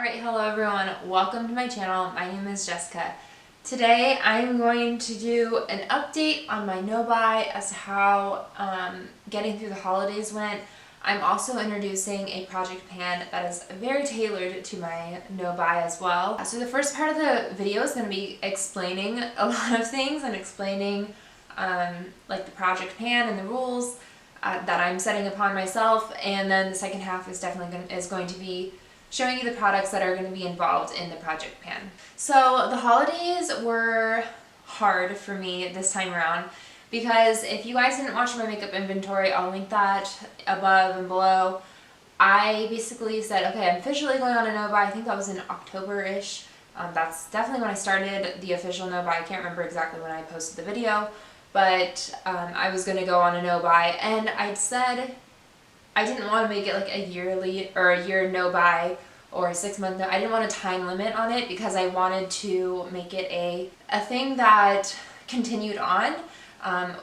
Alright, hello everyone. Welcome to my channel. My name is Jessica. Today I'm going to do an update on my no-buy as to how getting through the holidays went. I'm also introducing a project pan that is very tailored to my no-buy as well. So the first part of the video is going to be explaining a lot of things and explaining like the project pan and the rules that I'm setting upon myself, and then the second half is definitely going to be showing you the products that are going to be involved in the project pan. So the holidays were hard for me this time around because if you guys didn't watch my makeup inventory, I'll link that above and below. I basically said, okay, I'm officially going on a no-buy. I think that was in October-ish. That's definitely when I started the official no-buy. I can't remember exactly when I posted the video, but I was going to go on a no-buy, and I'd said I didn't want to make it like a yearly or a year no-buy or a 6-month no. I didn't want a time limit on it because I wanted to make it a thing that continued on,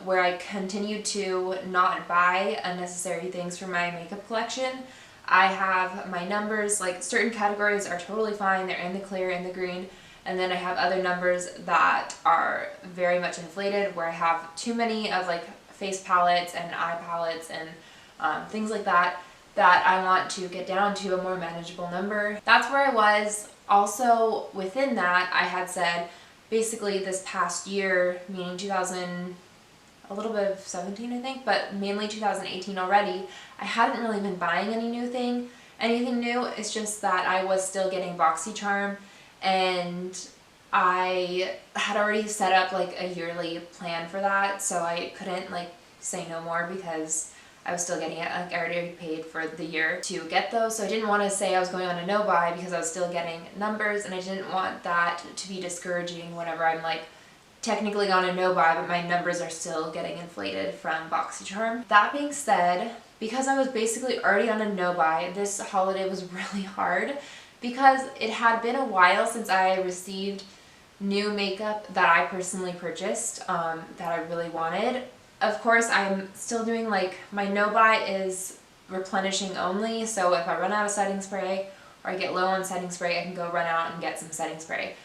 where I continued to not buy unnecessary things for my makeup collection. I have my numbers, like certain categories are totally fine, they're in the clear, in the green, and then I have other numbers that are very much inflated, where I have too many of like face palettes and eye palettes and things like that I want to get down to a more manageable number. That's where I was. Also within that, I had said basically this past year, meaning a little bit of 17 I think, but mainly 2018 already, I hadn't really been buying anything new. It's just that I was still getting BoxyCharm, and I had already set up like a yearly plan for that, so I couldn't like say no more because I was still getting it. Like, I already paid for the year to get those, so I didn't want to say I was going on a no-buy because I was still getting numbers, and I didn't want that to be discouraging whenever I'm like technically on a no-buy but my numbers are still getting inflated from BoxyCharm. That being said, because I was basically already on a no-buy, this holiday was really hard because it had been a while since I received new makeup that I personally purchased that I really wanted. Of course, I'm still doing like, my no-buy is replenishing only, so if I run out of setting spray or I get low on setting spray, I can go run out and get some setting spray.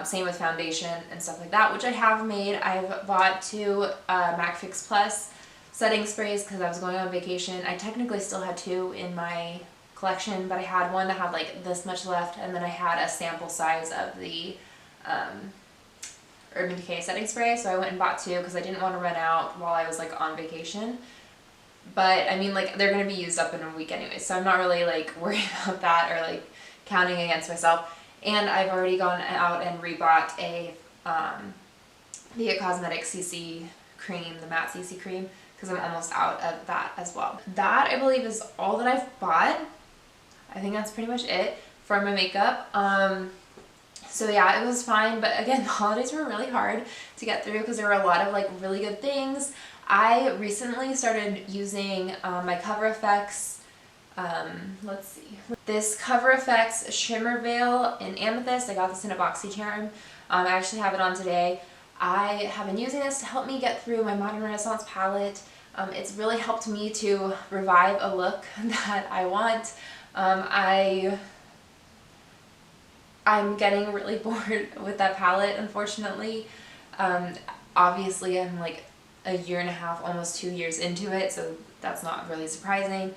Same with foundation and stuff like that, which I have made. I've bought 2 MAC Fix Plus setting sprays because I was going on vacation. I technically still had 2 in my collection, but I had one that had like this much left, and then I had a sample size of the Urban Decay setting spray, so I went and bought 2 because I didn't want to run out while I was like on vacation. But I mean, like, they're going to be used up in a week anyway, so I'm not really like worried about that or like counting against myself. And I've already gone out and rebought a the Cosmetics CC cream, the matte CC cream, because I'm almost out of that as well. That, I believe, is all that I've bought. I think that's pretty much it for my makeup. So yeah, it was fine, but again, the holidays were really hard to get through because there were a lot of like really good things. I recently started using my Cover FX, let's see, this Cover FX Shimmer Veil in Amethyst. I got this in a BoxyCharm. I actually have it on today. I have been using this to help me get through my Modern Renaissance palette. It's really helped me to revive a look that I want. I'm getting really bored with that palette, unfortunately. Obviously, I'm like a year and a half, almost 2 years into it, so that's not really surprising.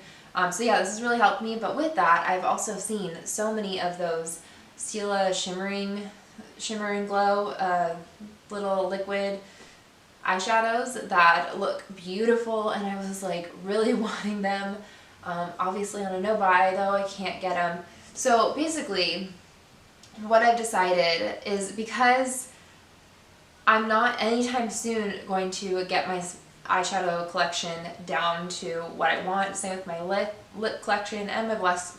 So yeah, this has really helped me, but with that, I've also seen so many of those Stila Shimmering Glow little liquid eyeshadows that look beautiful, and I was like really wanting them. Obviously on a no-buy though, I can't get them. So basically, what I've decided is, because I'm not anytime soon going to get my eyeshadow collection down to what I want, same with my lip collection and my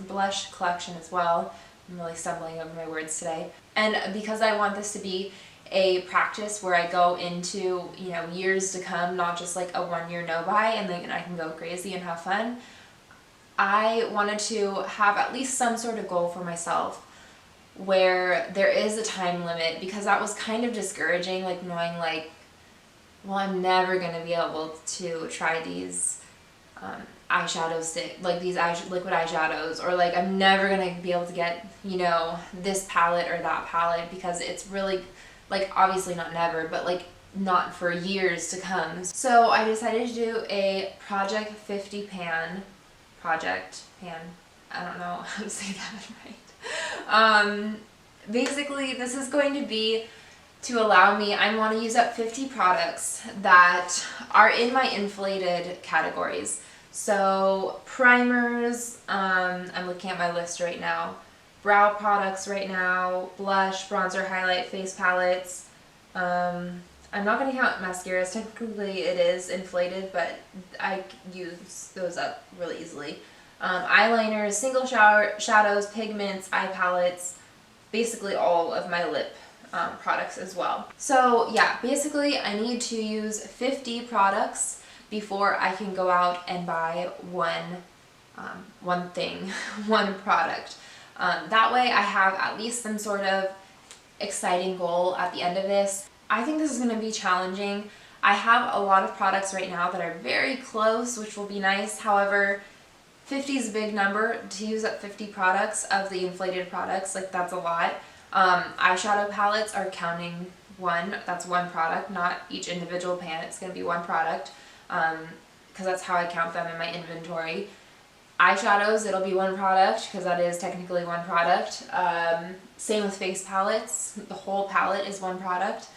blush collection as well. I'm really stumbling over my words today. And because I want this to be a practice where I go into, you know, years to come, not just like a 1-year no-buy and then I can go crazy and have fun, I wanted to have at least some sort of goal for myself where there is a time limit, because that was kind of discouraging, like knowing like, well, I'm never going to be able to try these eyeshadow stick, like these liquid eyeshadows, or like I'm never gonna be able to get, you know, this palette or that palette, because it's really, like, obviously not never, but like not for years to come. So I decided to do a Project 50 pan, I don't know how to say that right. Basically this is going to be to allow me, I want to use up 50 products that are in my inflated categories. So primers, I'm looking at my list right now, brow products right now, blush, bronzer, highlight, face palettes. I'm not going to count mascaras, technically it is inflated, but I use those up really easily. Eyeliners, single shadows, pigments, eye palettes, basically all of my lip products as well. So yeah, basically I need to use 50 products before I can go out and buy one thing, one product. That way I have at least some sort of exciting goal at the end of this. I think this is going to be challenging. I have a lot of products right now that are very close, which will be nice. However, 50 is a big number. To use up 50 products of the inflated products, like, that's a lot. Eyeshadow palettes are counting one. That's one product, not each individual pan. It's going to be one product, because that's how I count them in my inventory. Eyeshadows, it'll be one product, because that is technically one product. Same with face palettes. The whole palette is one product.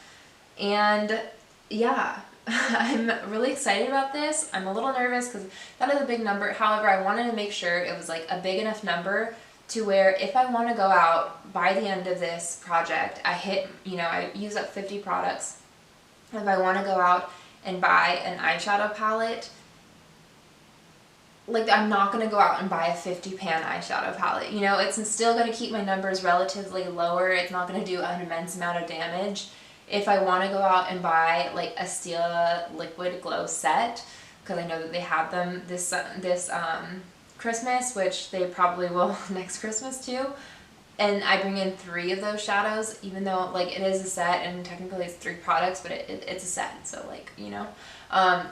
And yeah, I'm really excited about this. I'm a little nervous because that is a big number. However, I wanted to make sure it was like a big enough number to where if I want to go out by the end of this project, I hit, you know, I use up 50 products. If I want to go out and buy an eyeshadow palette, like, I'm not going to go out and buy a 50 pan eyeshadow palette. You know, it's still going to keep my numbers relatively lower. It's not going to do an immense amount of damage. If I want to go out and buy like a Stila liquid glow set, because I know that they have them this Christmas, which they probably will next Christmas too, and I bring in 3 of those shadows, even though like it is a set and technically it's 3 products, but it's a set, so like, you know,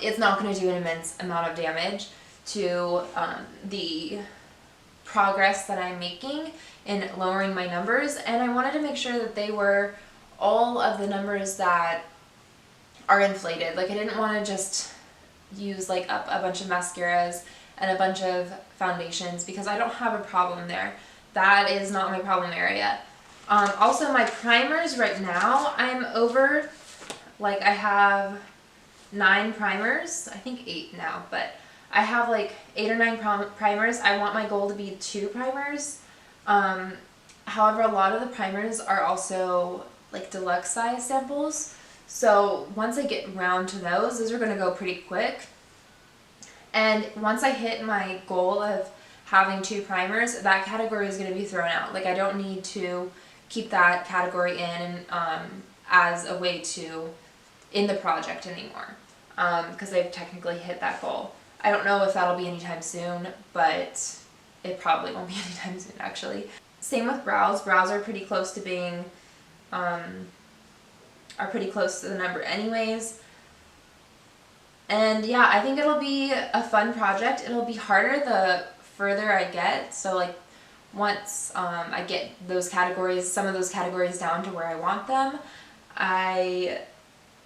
it's not going to do an immense amount of damage to the progress that I'm making in lowering my numbers. And I wanted to make sure that they were all of the numbers that are inflated. Like, I didn't want to just use like up a bunch of mascaras and a bunch of foundations, because I don't have a problem there. That is not my problem area. Also, my primers right now, I'm over, like, I have 9 primers, I think 8 now, but I have like 8 or 9 primers. I want my goal to be 2 primers. However, a lot of the primers are also like deluxe size samples. So once I get around to those are going to go pretty quick. And once I hit my goal of having 2 primers, that category is going to be thrown out. Like, I don't need to keep that category in as a way to in the project anymore, because I've technically hit that goal. I don't know if that'll be anytime soon, but it probably won't be anytime soon, actually. Same with brows. Brows are pretty close to being, are pretty close to the number anyways. And yeah, I think it'll be a fun project. It'll be harder the further I get. So like, once I get those categories, some of those categories down to where I want them,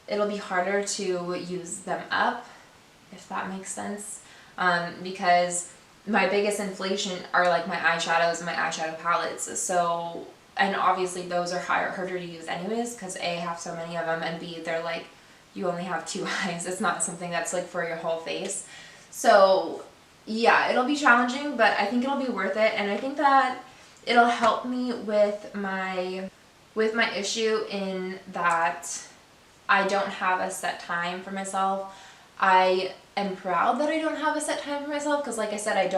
it'll be harder to use them up, if that makes sense. Because my biggest inflation are like my eyeshadows and my eyeshadow palettes. So, and obviously those are harder to use anyways, because A, I have so many of them, and B, they're like, you only have 2 eyes. It's not something that's like for your whole face. So yeah, it'll be challenging, but I think it'll be worth it. And I think that it'll help me with my issue in that I don't have a set time for myself. I am proud that I don't have a set time for myself, because like I said, I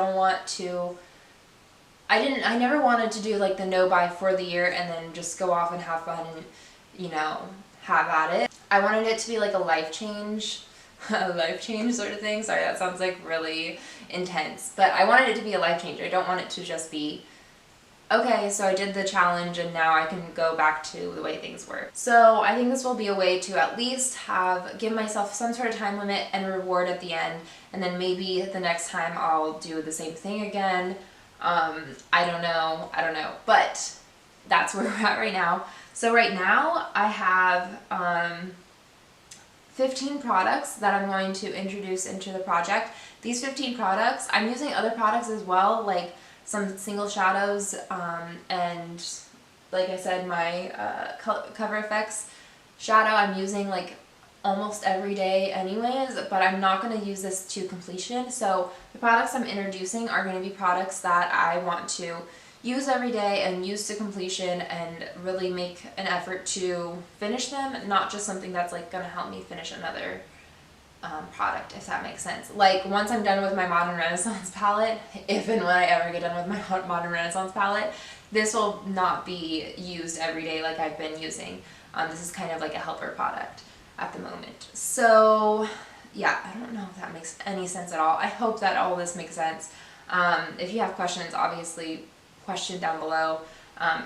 never wanted to do like the no buy for the year and then just go off and have fun and, you know, have at it. I wanted it to be like a life change sort of thing. Sorry, that sounds like really intense, but I wanted it to be a life changer. I don't want it to just be okay, so I did the challenge and now I can go back to the way things were. So I think this will be a way to at least give myself some sort of time limit and reward at the end, and then maybe the next time I'll do the same thing again. I don't know, but that's where we're at right now. So right now I have 15 products that I'm going to introduce into the project. These 15 products, I'm using other products as well, like some single shadows, and like I said, my Cover FX shadow I'm using like almost every day anyways, but I'm not going to use this to completion. So the products I'm introducing are going to be products that I want to use every day and use to completion and really make an effort to finish them, not just something that's like going to help me finish another product, if that makes sense. Like once I'm done with my Modern Renaissance palette, if and when I ever get done with my Modern Renaissance palette, this will not be used every day like I've been using. This is kind of like a helper product at the moment. So yeah, I don't know if that makes any sense at all. I hope that all this makes sense. If you have questions, obviously question down below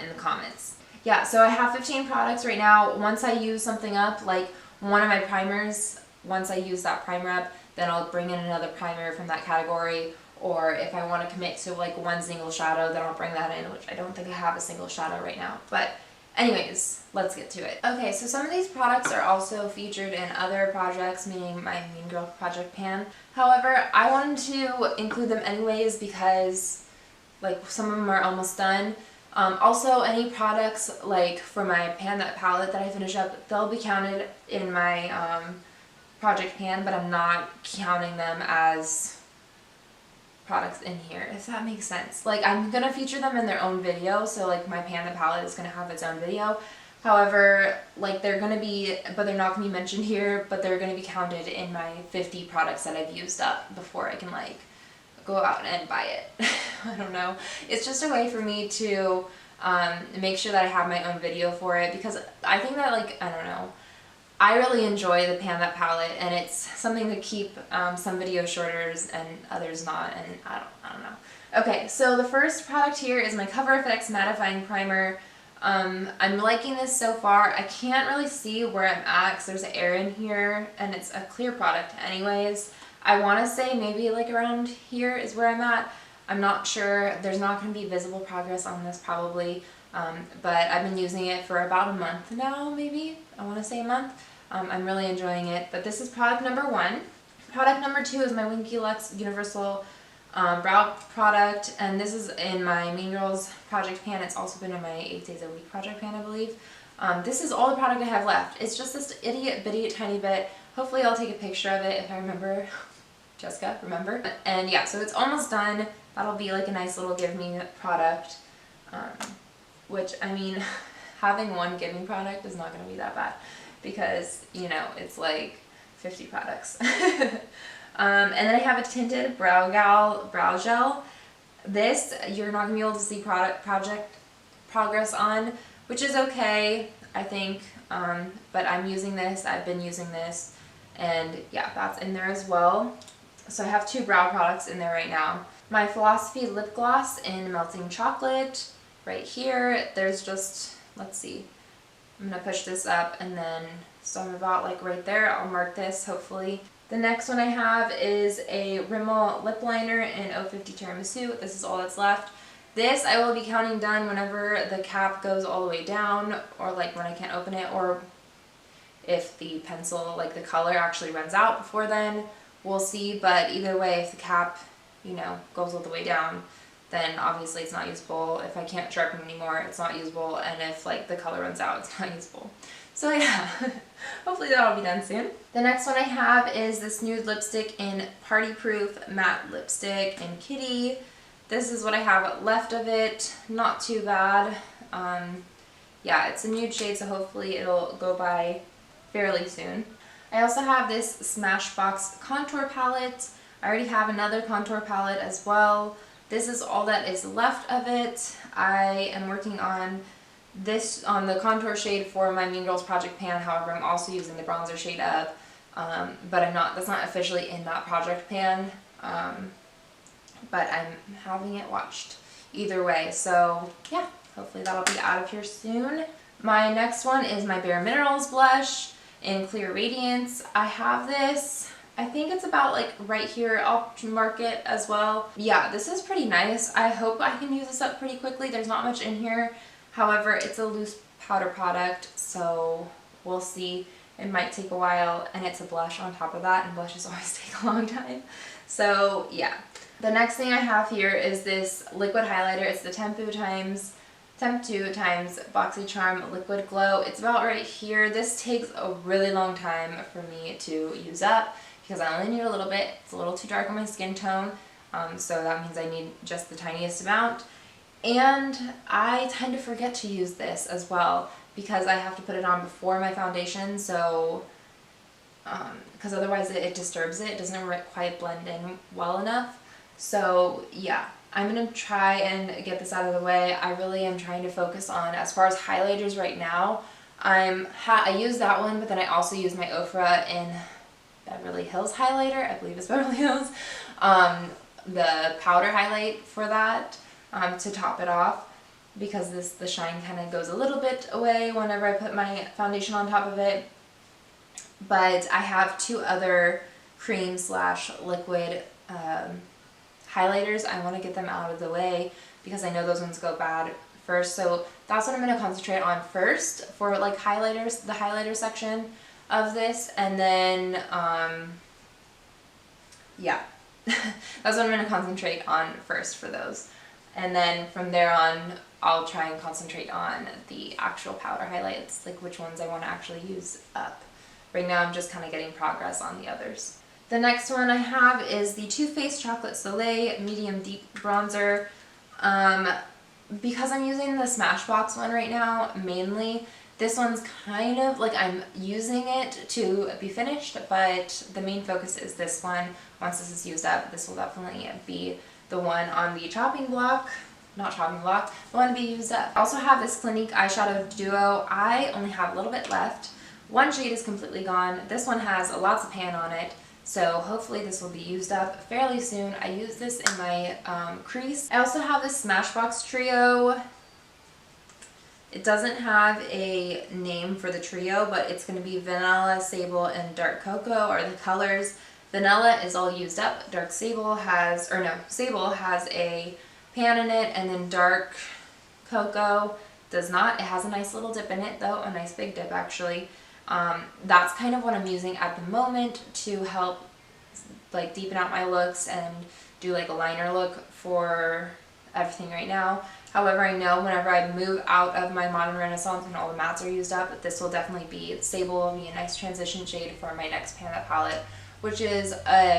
in the comments. Yeah, so I have 15 products right now. Once I use something up, like one of my primers, once I use that primer up, then I'll bring in another primer from that category, or if I want to commit to like one single shadow, then I'll bring that in, which I don't think I have a single shadow right now. But anyways, let's get to it. Okay, so some of these products are also featured in other projects, meaning my Mean Girl Project Pan. However, I wanted to include them anyways because like some of them are almost done. Also, any products like for my pan, that palette that I finish up, they'll be counted in my project pan, but I'm not counting them as products in here, if that makes sense. Like I'm gonna feature them in their own video, so like my pan, the palette is gonna have its own video. However, like they're gonna be, but they're not gonna be mentioned here, but they're gonna be counted in my 50 products that I've used up before I can like go out and buy it. I don't know. It's just a way for me to make sure that I have my own video for it, because I think that like, I don't know, I really enjoy the Pan That palette, and it's something to keep some videos shorter and others not, and I don't know. Okay, so the first product here is my Cover FX Mattifying Primer. I'm liking this so far. I can't really see where I'm at because there's air in here, and it's a clear product anyways. I want to say maybe like around here is where I'm at. I'm not sure. There's not going to be visible progress on this probably, but I've been using it for about a month now, maybe. I want to say a month. I'm really enjoying it, but this is product number 1. Product number 2 is my Winky Lux Universal Brow product, and this is in my Mean Girls Project Pan. It's also been in my 8 Days a Week Project Pan, I believe. This is all the product I have left. It's just this itty bitty tiny bit. Hopefully I'll take a picture of it if I remember. Jessica, remember? And yeah, so it's almost done. That'll be like a nice little give me product, which, I mean, having one give me product is not going to be that bad because, you know, it's like 50 products. And then I have a tinted brow gel. This, you're not going to be able to see project progress on, which is okay, I think, but I'm using this, I've been using this, and yeah, that's in there as well. So I have 2 brow products in there right now. My Philosophy Lip Gloss in Melting Chocolate, right here. There's just, let's see, I'm going to push this up, and then, so I'm about like right there. I'll mark this, hopefully. The next one I have is a Rimmel Lip Liner in 050 Tiramisu. This is all that's left. This I will be counting done whenever the cap goes all the way down, or like when I can't open it, or if the pencil, like the color actually runs out before then. We'll see, but either way, if the cap, you know, goes all the way down, then obviously it's not usable. If I can't sharpen anymore, it's not usable, and if like the color runs out, it's not usable. So yeah, hopefully that'll be done soon. The next one I have is this nude lipstick in Party Proof Matte Lipstick in Kitty. This is what I have left of it. Not too bad. Yeah, it's a nude shade, so hopefully it'll go by fairly soon. I also have this Smashbox contour palette. I already have another contour palette as well. This is all that is left of it. I am working on this, on the contour shade for my Mean Girls Project Pan. However, I'm also using the bronzer shade up, but that's not officially in that project pan, but I'm having it watched. either way. So yeah, hopefully that'll be out of here soon. My next one is my Bare Minerals blush in Clear Radiance. I have this, I think it's about like right here. I'll mark it as well. Yeah, this is pretty nice. I hope I can use this up pretty quickly. There's not much in here. However, it's a loose powder product, so we'll see. It might take a while, and it's a blush on top of that, and blushes always take a long time. So yeah. The next thing I have here is this liquid highlighter. It's the Temp 2 times BoxyCharm Liquid Glow. It's about right here. This takes a really long time for me to use up because I only need a little bit. It's a little too dark on my skin tone, so that means I need just the tiniest amount. And I tend to forget to use this as well because I have to put it on before my foundation, so because otherwise it disturbs it. It doesn't quite blend in well enough. So yeah, I'm going to try and get this out of the way. I really am trying to focus on, as far as highlighters right now, I use that one, but then I also use my Ofra in Beverly Hills highlighter. I believe it's Beverly Hills. The powder highlight for that to top it off, because the shine kind of goes a little bit away whenever I put my foundation on top of it. But I have two other cream slash liquid highlighters. I want to get them out of the way because I know those ones go bad first. So that's what I'm going to concentrate on first for like highlighters, the highlighter section of this. And then, yeah, that's what I'm going to concentrate on first for those. And then from there on, I'll try and concentrate on the actual powder highlights, like which ones I want to actually use up. Right now I'm just kind of getting progress on the others. The next one I have is the Too Faced Chocolate Soleil Medium Deep Bronzer. Because I'm using the Smashbox one right now, mainly, this one's kind of like I'm using it to be finished, but the main focus is this one. Once this is used up, this will definitely be the one on the chopping block. Not chopping block, the one to be used up. I also have this Clinique eyeshadow duo. I only have a little bit left. One shade is completely gone. This one has lots of pan on it, so hopefully this will be used up fairly soon. I use this in my crease. I also have this Smashbox trio. It doesn't have a name for the trio, but it's going to be Vanilla, Sable, and Dark Cocoa are the colors. Vanilla is all used up. Sable has a pan in it, and then Dark Cocoa does not. It has a nice little dip in it though, a nice big dip actually. That's kind of what I'm using at the moment to help like deepen out my looks and do like a liner look for everything right now. However, I know whenever I move out of my Modern Renaissance and all the mattes are used up, this will definitely be Sable, will be a nice transition shade for my next Panda palette, which is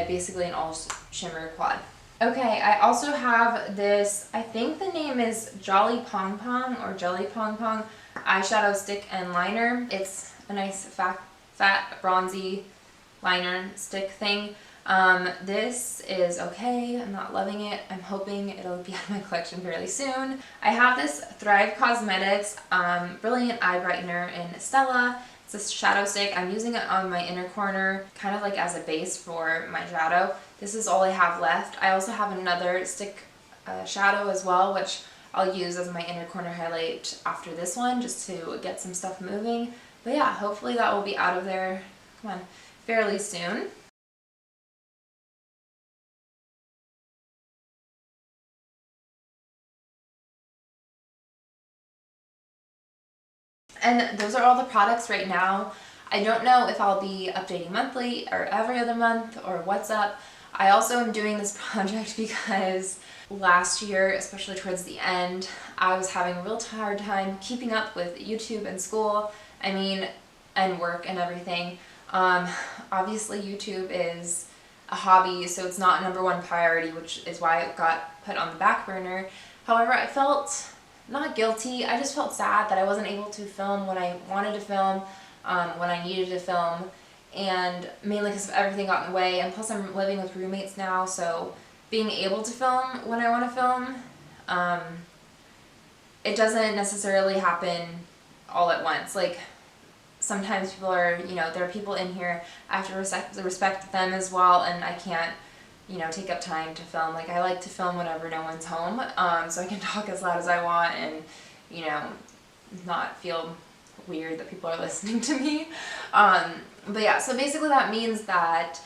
basically an all shimmer quad. Okay, I also have this, I think the name is Jolly Pong Pong or Jelly Pong Pong eyeshadow stick and liner. It's a nice fat bronzy liner stick thing. This is okay. I'm not loving it. I'm hoping it'll be out of my collection fairly soon. I have this Thrive Cosmetics Brilliant Eye Brightener in Stella. It's a shadow stick. I'm using it on my inner corner, kind of like as a base for my shadow. This is all I have left. I also have another stick shadow as well, which I'll use as my inner corner highlight after this one, just to get some stuff moving. But yeah, hopefully that will be out of there, come on, fairly soon. And those are all the products right now. I don't know if I'll be updating monthly or every other month or what's up. I also am doing this project because last year, especially towards the end, I was having a real hard time keeping up with YouTube and school, and work and everything. Obviously YouTube is a hobby, so it's not #1 priority, which is why it got put on the back burner. However, I felt not guilty, I just felt sad that I wasn't able to film when I wanted to film, when I needed to film, and mainly because everything got in the way, and plus I'm living with roommates now, so being able to film when I want to film, it doesn't necessarily happen all at once. Like, sometimes people are, there are people in here, I have to respect them as well, and I can't you know, take up time to film. Like, I like to film whenever no one's home, so I can talk as loud as I want and, you know, not feel weird that people are listening to me. But yeah, so basically that means that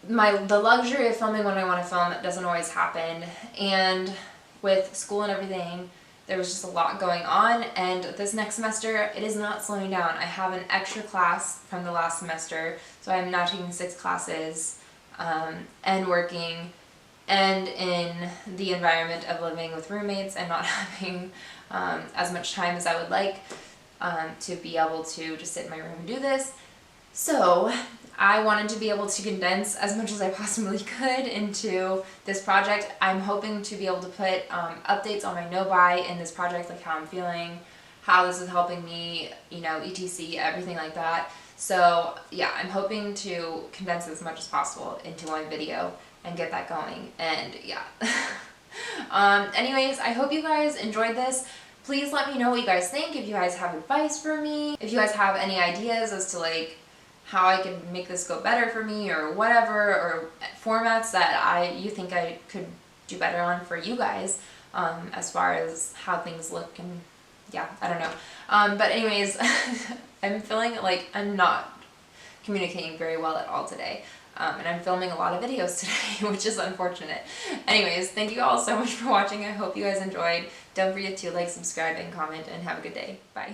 the luxury of filming when I want to film doesn't always happen, and with school and everything, there was just a lot going on, and this next semester, it is not slowing down. I have an extra class from the last semester, so I'm now taking 6 classes, and working, and in the environment of living with roommates and not having as much time as I would like to be able to just sit in my room and do this. So I wanted to be able to condense as much as I possibly could into this project. I'm hoping to be able to put updates on my no-buy in this project, like how I'm feeling, how this is helping me, you know, etc., everything like that. So yeah, I'm hoping to condense as much as possible into one video and get that going, and yeah. Anyways, I hope you guys enjoyed this. Please let me know what you guys think, if you guys have advice for me, if you guys have any ideas as to like how I could make this go better for me or whatever, or formats that you think I could do better on for you guys, as far as how things look, and yeah, I don't know. But anyways, I'm feeling like I'm not communicating very well at all today. And I'm filming a lot of videos today, which is unfortunate. Anyways, thank you all so much for watching. I hope you guys enjoyed. Don't forget to like, subscribe, and comment, and have a good day. Bye.